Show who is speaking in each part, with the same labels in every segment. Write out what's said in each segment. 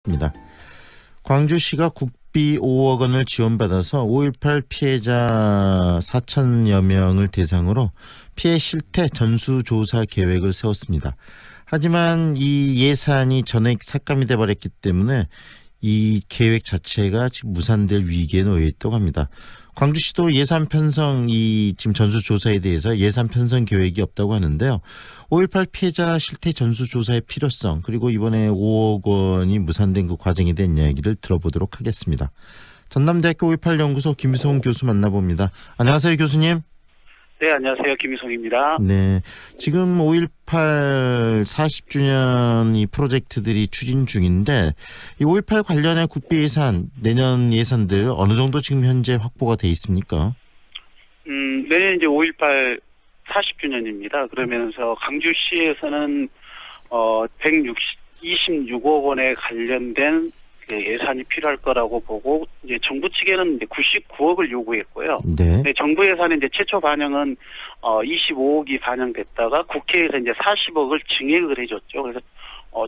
Speaker 1: 입니다. 광주시가 국비 5억 원을 지원받아서 5.18 피해자 4천여 명을 대상으로 피해 실태 전수조사 계획을 세웠습니다. 하지만 이 예산이 전액 삭감이 돼버렸기 때문에 이 계획 자체가 지금 무산될 위기에 놓여 있다고 합니다. 광주시도 예산 편성 지금 전수조사에 대해서 예산 편성 계획이 없다고 하는데요. 5.18 피해자 실태 전수조사의 필요성, 그리고 이번에 5억 원이 무산된 그 과정에 대한 이야기를 들어보도록 하겠습니다. 전남대학교 5.18 연구소 김희성 교수 만나봅니다. 안녕하세요, 교수님.
Speaker 2: 네, 안녕하세요. 김희성입니다.
Speaker 1: 네, 지금 5.18 40주년 이 프로젝트들이 추진 중인데 이 5.18 관련해 국비 예산, 내년 예산들 어느 정도 지금 현재 확보가 돼 있습니까?
Speaker 2: 내년 이제 5.18 40주년입니다. 그러면서 강주시에서는 126억 원에 관련된 예산이 필요할 거라고 보고, 이제 정부 측에는 이제 99억을 요구했고요.
Speaker 1: 네.
Speaker 2: 네, 정부 예산에 이제 최초 반영은 25억이 반영됐다가 국회에서 이제 40억을 증액을 해줬죠. 그래서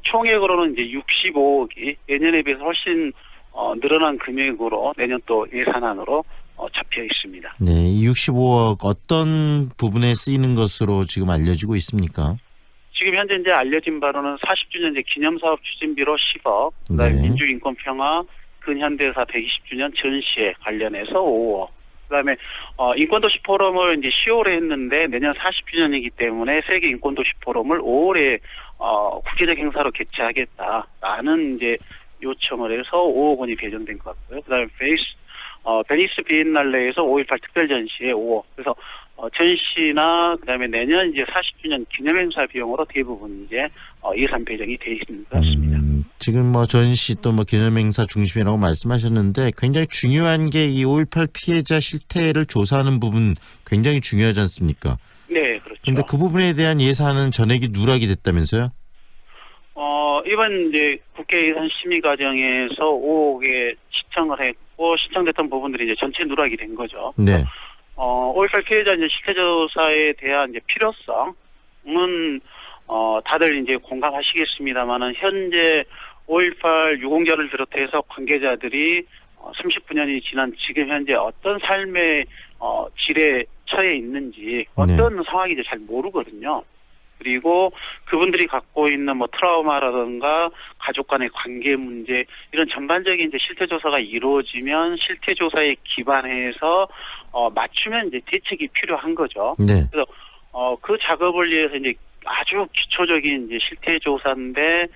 Speaker 2: 총액으로는 이제 65억이 예년에 비해서 훨씬 늘어난 금액으로 내년 또 예산안으로 잡혀 있습니다.
Speaker 1: 네, 이 65억 어떤 부분에 쓰이는 것으로 지금 알려지고 있습니까?
Speaker 2: 지금 현재 이제 알려진 바로는 40주년 이제 기념사업 추진비로 10억, 그다음에
Speaker 1: 네.
Speaker 2: 민주인권평화 근현대사 120주년 전시에 관련해서 5억, 그다음에 인권도시 포럼을 이제 10월에 했는데 내년 40주년이기 때문에 세계 인권도시 포럼을 5월에 국제적 행사로 개최하겠다라는 이제 요청을 해서 5억 원이 배정된 것 같고요. 그다음에 베니스 비엔날레에서 5.18 특별 전시에 5억. 그래서 전시나 그다음에 내년 이제 40주년 기념행사 비용으로 대부분 이제 예산 배정이 돼 있는 것 같습니다.
Speaker 1: 지금 뭐 전시 또 뭐 기념행사 중심이라고 말씀하셨는데 굉장히 중요한 게 이 5.18 피해자 실태를 조사하는 부분 굉장히 중요하지 않습니까?
Speaker 2: 네, 그렇죠.
Speaker 1: 그런데 그 부분에 대한 예산은 전액이 누락이 됐다면서요?
Speaker 2: 이번 이제 국회 예산 심의 과정에서 5억에 신청을 했고 신청됐던 부분들이 이제 전체 누락이 된 거죠.
Speaker 1: 네.
Speaker 2: 5.18 피해자 이제 실태조사에 대한 이제 필요성은 다들 이제 공감하시겠습니다만은 현재 5.18 유공자를 비롯해서 관계자들이 39년이 지난 지금 현재 어떤 삶의 질에 처해 있는지 어떤 상황인지 잘 모르거든요. 그리고 그분들이 갖고 있는 뭐 트라우마라든가 가족 간의 관계 문제 이런 전반적인 이제 실태 조사가 이루어지면 실태 조사에 기반해서 맞추면 이제 대책이 필요한 거죠.
Speaker 1: 네.
Speaker 2: 그래서 그 작업을 위해서 이제 아주 기초적인 이제 실태 조사인데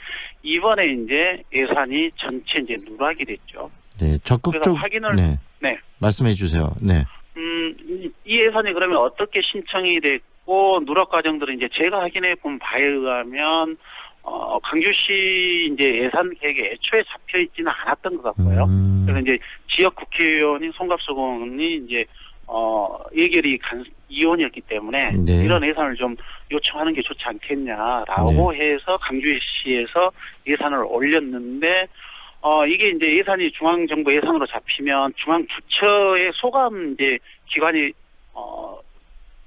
Speaker 2: 이번에 이제 예산이 전체 이제 누락이 됐죠.
Speaker 1: 네. 적극적
Speaker 2: 확인을
Speaker 1: 네. 말씀해 주세요. 네.
Speaker 2: 이 예산이 그러면 어떻게 신청이 됐고 누락 과정들은 이제 제가 확인해 본 바에 의하면 강주시 이제 예산 계획에 애초에 잡혀 있지는 않았던 것 같고요. 그래서 이제 지역 국회의원인 송갑수 의원이 이제 예결위 이원이었기 때문에
Speaker 1: 네.
Speaker 2: 이런 예산을 좀 요청하는 게 좋지 않겠냐라고 해서 강주시에서 예산을 올렸는데 이게 이제 예산이 중앙정부 예산으로 잡히면 중앙부처의 소감 이제 기관이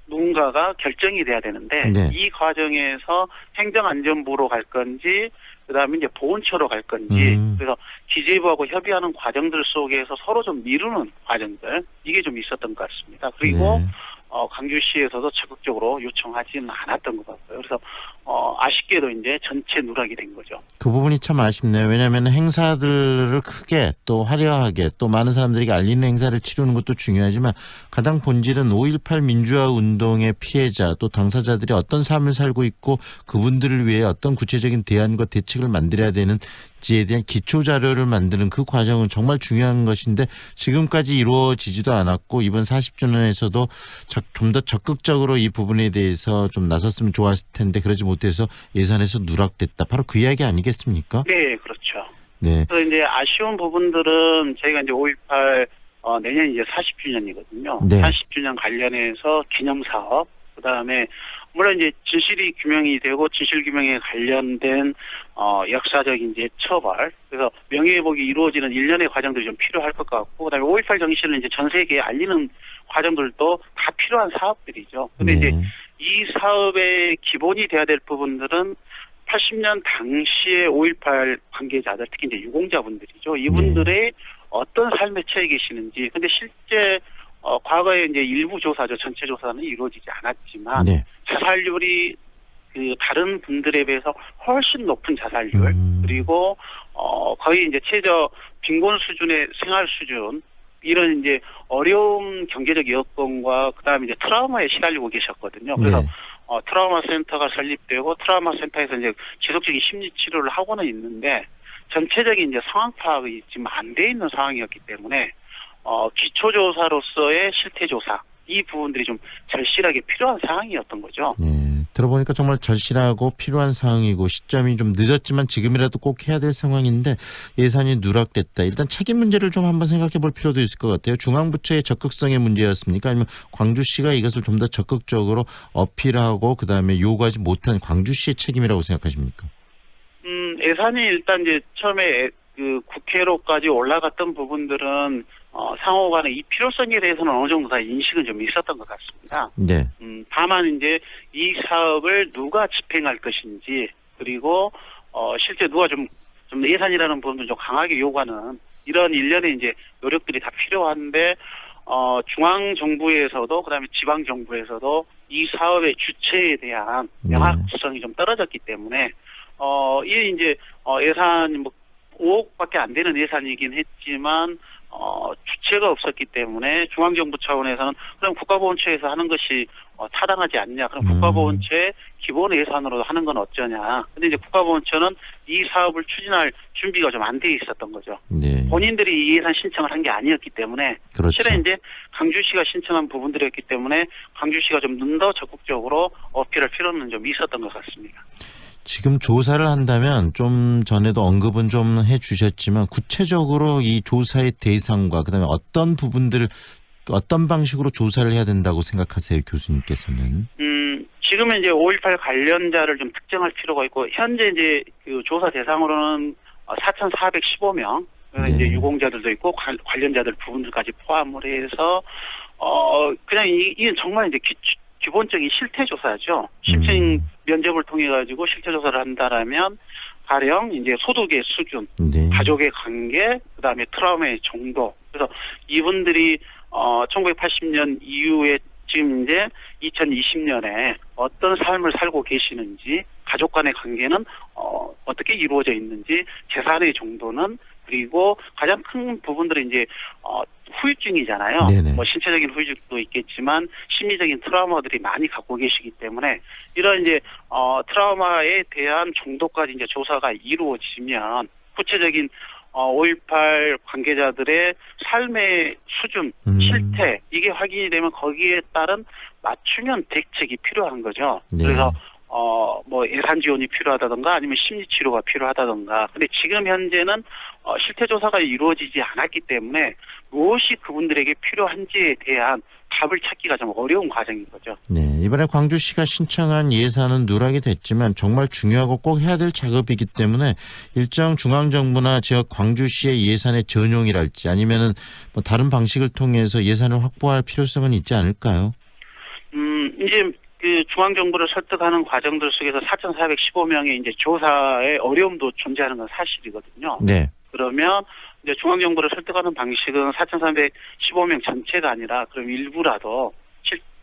Speaker 2: 누군가가 결정이 돼야 되는데 이 과정에서 행정안전부로 갈 건지 그다음에 이제 보훈처로 갈 건지 그래서 기재부하고 협의하는 과정들 속에서 서로 좀 미루는 과정들 이게 좀 있었던 것 같습니다. 그리고 강주시에서도 적극적으로 요청하지는 않았던 것 같고요. 그래서 아쉽게도 이제 전체 누락이 된 거죠.
Speaker 1: 그 부분이 참 아쉽네요. 왜냐하면 행사들을 크게 또 화려하게 또 많은 사람들에게 알리는 행사를 치르는 것도 중요하지만 가장 본질은 5.18 민주화 운동의 피해자 또 당사자들이 어떤 삶을 살고 있고 그분들을 위해 어떤 구체적인 대안과 대책을 만들어야 되는지에 대한 기초 자료를 만드는 그 과정은 정말 중요한 것인데 지금까지 이루어지지도 않았고 이번 40주년에서도 좀 더 적극적으로 이 부분에 대해서 좀 나섰으면 좋았을 텐데 그러지 못해서 예산에서 누락됐다. 바로 그 이야기 아니겠습니까?
Speaker 2: 네, 그렇죠.
Speaker 1: 네.
Speaker 2: 그래서 이제 아쉬운 부분들은 저희가 이제 5.18 내년 이제 40주년이거든요.
Speaker 1: 네.
Speaker 2: 40주년 관련해서 기념사업, 그다음에 물론 이제 진실이 규명이 되고 진실 규명에 관련된 역사적인 이제 처벌, 그래서 명예회복이 이루어지는 일련의 과정들이 좀 필요할 것 같고, 그다음에 5.18 정신을 이제 전 세계에 알리는 과정들도 다 필요한 사업들이죠. 근데 이제 이 사업의 기본이 돼야 될 부분들은 1980년 당시에 5.18 관계자들, 특히 이제 유공자분들이죠. 이분들의 어떤 삶에 처해 계시는지. 근데 실제 과거에 이제 일부 조사죠. 전체 조사는 이루어지지 않았지만
Speaker 1: 네.
Speaker 2: 자살률이 그 다른 분들에 비해서 훨씬 높은 자살률, 그리고 거의 이제 최저 빈곤 수준의 생활 수준, 이런 이제 어려운 경제적 여건과 그다음에 이제 트라우마에 시달리고 계셨거든요. 그래서
Speaker 1: 네.
Speaker 2: 트라우마 센터가 설립되고 트라우마 센터에서 이제 지속적인 심리 치료를 하고는 있는데 전체적인 이제 상황 파악이 지금 안 돼 있는 상황이었기 때문에 기초조사로서의 실태조사, 이 부분들이 좀 절실하게 필요한 상황이었던 거죠.
Speaker 1: 네, 들어보니까 정말 절실하고 필요한 상황이고 시점이 좀 늦었지만 지금이라도 꼭 해야 될 상황인데 예산이 누락됐다. 일단 책임 문제를 좀 한번 생각해 볼 필요도 있을 것 같아요. 중앙부처의 적극성의 문제였습니까? 아니면 광주시가 이것을 좀 더 적극적으로 어필하고 그다음에 요구하지 못한 광주시의 책임이라고 생각하십니까?
Speaker 2: 예산이 일단 이제 처음에 그 국회로까지 올라갔던 부분들은 상호간의 이 필요성에 대해서는 어느 정도 다 인식은 좀 있었던 것 같습니다.
Speaker 1: 네.
Speaker 2: 다만 이제 이 사업을 누가 집행할 것인지, 그리고 실제 누가 좀 예산이라는 부분을 좀 강하게 요구하는 이런 일련의 이제 노력들이 다 필요한데 중앙 정부에서도 그다음에 지방 정부에서도 이 사업의 주체에 대한 명확성이 좀 떨어졌기 때문에 이게 이제 예산이 뭐 5억밖에 안 되는 예산이긴 했지만 주체가 없었기 때문에 중앙정부 차원에서는 그럼 국가보훈처에서 하는 것이 타당하지 않냐. 그럼 국가보훈처의 기본 예산으로 하는 건 어쩌냐. 근데 이제 국가보훈처는 이 사업을 추진할 준비가 좀 안 돼 있었던 거죠.
Speaker 1: 네.
Speaker 2: 본인들이 이 예산 신청을 한 게 아니었기 때문에
Speaker 1: 그렇죠.
Speaker 2: 실은 이제 강주시가 신청한 부분들이었기 때문에 강주시가 좀 더 적극적으로 어필할 필요는 좀 있었던 것 같습니다.
Speaker 1: 지금 조사를 한다면 좀 전에도 언급은 좀 해주셨지만 구체적으로 이 조사의 대상과 그다음에 어떤 부분들 어떤 방식으로 조사를 해야 된다고 생각하세요, 교수님께서는?
Speaker 2: 지금은 이제 5.18 관련자를 좀 특정할 필요가 있고 현재 이제 그 조사 대상으로는 4,415명 이제 유공자들도 있고 관련자들 부분들까지 포함을 해서 그냥 이게 정말 이제 기본적인 실태 조사죠. 실증 면접을 통해 가지고 실태 조사를 한다라면 가령 이제 소득의 수준,
Speaker 1: 네.
Speaker 2: 가족의 관계, 그다음에 트라우마의 정도. 그래서 이분들이 1980년 이후에 지금 이제 2020년에 어떤 삶을 살고 계시는지, 가족 간의 관계는 어떻게 이루어져 있는지, 재산의 정도는, 그리고 가장 큰 부분들은 이제 후유증이잖아요.
Speaker 1: 네네.
Speaker 2: 뭐 신체적인 후유증도 있겠지만 심리적인 트라우마들이 많이 갖고 계시기 때문에 이런 이제 트라우마에 대한 정도까지 이제 조사가 이루어지면 구체적인 5.18 관계자들의 삶의 수준, 실태 이게 확인이 되면 거기에 따른 맞춤형 대책이 필요한 거죠.
Speaker 1: 네.
Speaker 2: 그래서 뭐 예산 지원이 필요하다던가 아니면 심리 치료가 필요하다던가. 근데 지금 현재는 실태 조사가 이루어지지 않았기 때문에 무엇이 그분들에게 필요한지에 대한 답을 찾기가 좀 어려운 과정인 거죠.
Speaker 1: 네, 이번에 광주시가 신청한 예산은 누락이 됐지만 정말 중요하고 꼭 해야 될 작업이기 때문에 일정 중앙정부나 지역 광주시의 예산의 전용이랄지 아니면은 뭐 다른 방식을 통해서 예산을 확보할 필요성은 있지 않을까요?
Speaker 2: 이제 그 중앙정부를 설득하는 과정들 속에서 4,415명의 이제 조사의 어려움도 존재하는 건 사실이거든요.
Speaker 1: 네.
Speaker 2: 그러면 이제 중앙정부를 설득하는 방식은 4,315명 전체가 아니라 그럼 일부라도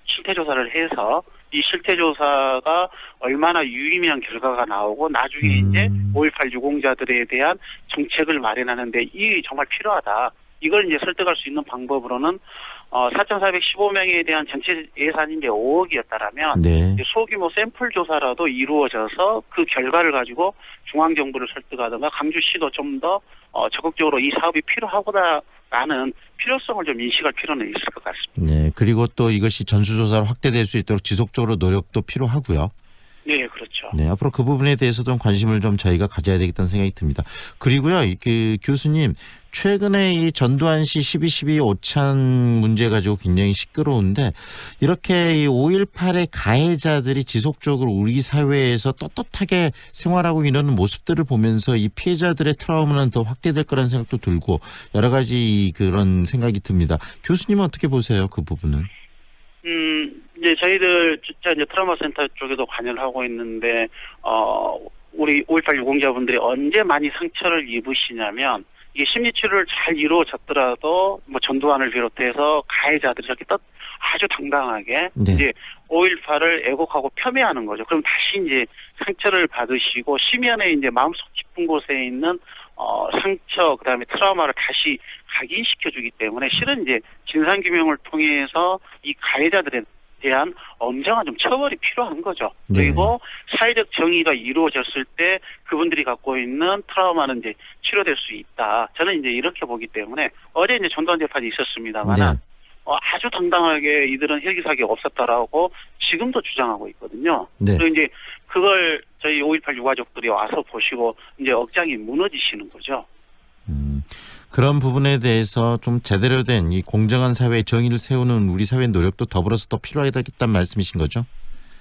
Speaker 2: 실태조사를 해서 이 실태조사가 얼마나 유의미한 결과가 나오고 나중에 이제 5.18 유공자들에 대한 정책을 마련하는데 이 정말 필요하다. 이걸 이제 설득할 수 있는 방법으로는 4,415명에 대한 전체 예산이 이제 5억이었다라면
Speaker 1: 네.
Speaker 2: 소규모 샘플 조사라도 이루어져서 그 결과를 가지고 중앙정부를 설득하든가 강주시도 좀 더 적극적으로 이 사업이 필요하구나라는 필요성을 좀 인식할 필요는 있을 것 같습니다.
Speaker 1: 네. 그리고 또 이것이 전수조사로 확대될 수 있도록 지속적으로 노력도 필요하고요.
Speaker 2: 네, 그렇죠.
Speaker 1: 네, 앞으로 그 부분에 대해서도 관심을 좀 저희가 가져야 되겠다는 생각이 듭니다. 그리고요, 그 교수님, 최근에 이 전두환 씨 12.12 오찬 문제 가지고 굉장히 시끄러운데 이렇게 이 5.18의 가해자들이 지속적으로 우리 사회에서 떳떳하게 생활하고 이러는 모습들을 보면서 이 피해자들의 트라우마는 더 확대될 거라는 생각도 들고 여러 가지 그런 생각이 듭니다. 교수님은 어떻게 보세요, 그 부분은?
Speaker 2: 이제 저희들 진짜 이제 트라우마 센터 쪽에도 관여를 하고 있는데 우리 5.18 유공자분들이 언제 많이 상처를 입으시냐면 이게 심리치료를 잘 이루어졌더라도 뭐 전두환을 비롯해서 가해자들이 저렇게 아주 당당하게
Speaker 1: 네.
Speaker 2: 이제 5.18을 애곡하고 폄훼하는 거죠. 그럼 다시 이제 상처를 받으시고 심연의 이제 마음속 깊은 곳에 있는 상처 그다음에 트라우마를 다시 각인시켜주기 때문에 실은 이제 진상규명을 통해서 이 가해자들에 대한 엄정한 좀 처벌이 필요한 거죠.
Speaker 1: 네.
Speaker 2: 그리고 사회적 정의가 이루어졌을 때 그분들이 갖고 있는 트라우마는 이제 치료될 수 있다. 저는 이제 이렇게 보기 때문에 어제 이제 전두환 재판이 있었습니다만
Speaker 1: 네.
Speaker 2: 아주 당당하게 이들은 헬기 사기가 없었다라고 지금도 주장하고 있거든요.
Speaker 1: 네.
Speaker 2: 그리고 이제 그걸 저희 5.18 유가족들이 와서 보시고 이제 억장이 무너지시는 거죠.
Speaker 1: 그런 부분에 대해서 좀 제대로 된 이 공정한 사회의 정의를 세우는 우리 사회의 노력도 더불어서 더 필요하다는 말씀이신 거죠?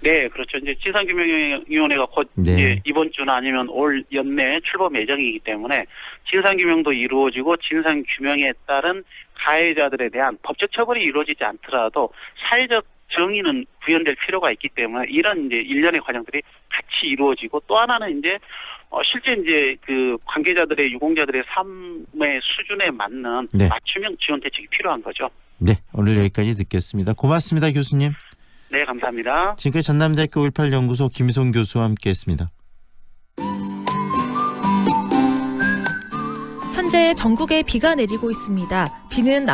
Speaker 2: 네, 그렇죠. 이제 진상규명위원회가 곧
Speaker 1: 네.
Speaker 2: 이제 이번 주나 아니면 올 연내 출범 예정이기 때문에 진상규명도 이루어지고 진상규명에 따른 가해자들에 대한 법적 처벌이 이루어지지 않더라도 사회적 정의는 구현될 필요가 있기 때문에 이런 이제 일련의 과정들이 같이 이루어지고 또 하나는 이제 실제 이제 그 관계자들의 유공자들의 삶의 수준에 맞는
Speaker 1: 네.
Speaker 2: 맞춤형 지원 대책이 필요한 거죠.
Speaker 1: 네, 오늘 여기까지 듣겠습니다. 고맙습니다, 교수님.
Speaker 2: 네, 감사합니다.
Speaker 1: 지금까지 전남대학교 5.18 연구소 김희송 교수와 함께했습니다.
Speaker 3: 현재 전국에 비가 내리고 있습니다. 비는